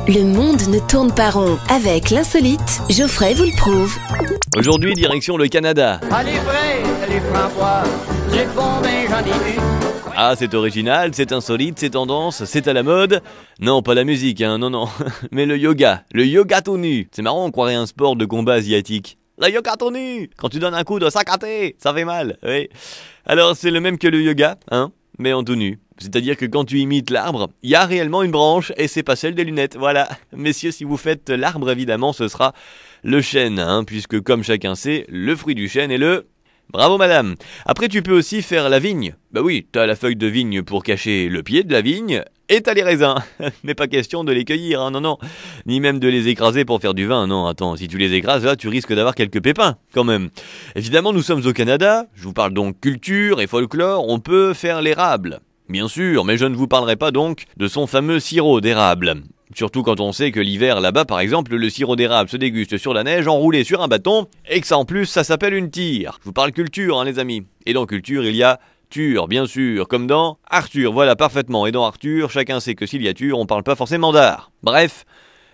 Le monde ne tourne pas rond. Avec l'insolite, Geoffrey vous le prouve. Aujourd'hui, direction le Canada. Ah, les fraises, les framboises, c'est bon, ben j'en ai eu. Ah, c'est original, c'est insolite, c'est tendance, c'est à la mode. Non, pas la musique, hein, non, mais le yoga tout nu. C'est marrant, on croirait un sport de combat asiatique. Le yoga tout nu. Quand tu donnes un coup de sakaté, ça fait mal, oui. Alors, c'est le même que le yoga, hein, mais en tout nu. C'est-à-dire que quand tu imites l'arbre, il y a réellement une branche et c'est pas celle des lunettes, voilà. Messieurs, si vous faites l'arbre, évidemment, ce sera le chêne, hein, puisque comme chacun sait, le fruit du chêne est le... Bravo madame. Après tu peux aussi faire la vigne. Bah oui, t'as la feuille de vigne pour cacher le pied de la vigne, et t'as les raisins. Mais pas question de les cueillir, hein, non. Ni même de les écraser pour faire du vin, non, attends, si tu les écrases là, tu risques d'avoir quelques pépins, quand même. Évidemment, nous sommes au Canada, je vous parle donc culture et folklore, on peut faire l'érable. Bien sûr, mais je ne vous parlerai pas donc de son fameux sirop d'érable. Surtout quand on sait que l'hiver là-bas, par exemple, le sirop d'érable se déguste sur la neige enroulé sur un bâton, et que ça en plus, ça s'appelle une tire. Je vous parle culture, hein les amis. Et dans culture, il y a ture, bien sûr, comme dans Arthur, voilà, parfaitement. Et dans Arthur, chacun sait que s'il y a ture, on parle pas forcément d'art. Bref,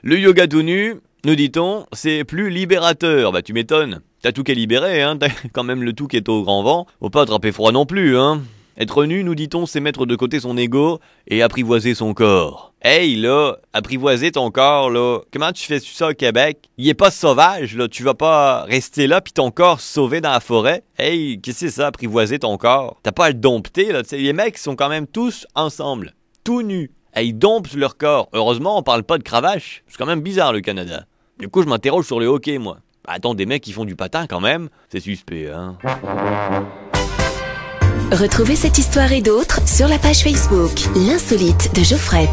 le yoga tout nu, nous dit-on, c'est plus libérateur. Bah tu m'étonnes, t'as tout qu'à libérer, hein, t'as quand même le tout qui est au grand vent. Faut pas attraper froid non plus, hein. Être nu, nous dit-on, c'est mettre de côté son ego et apprivoiser son corps. Hey, là, apprivoiser ton corps, là, comment tu fais ça au Québec? Il est pas sauvage, là, tu vas pas rester là pis ton corps sauvé dans la forêt. Hey, qu'est-ce que c'est ça, apprivoiser ton corps? T'as pas à le dompter, là, t'sais, les mecs sont quand même tous ensemble, tout nus. Hey, ils domptent leur corps. Heureusement, on parle pas de cravache. C'est quand même bizarre, le Canada. Du coup, je m'interroge sur le hockey, moi. Attends, des mecs qui font du patin, quand même, c'est suspect, hein. Retrouvez cette histoire et d'autres sur la page Facebook, l'insolite de Geoffrey.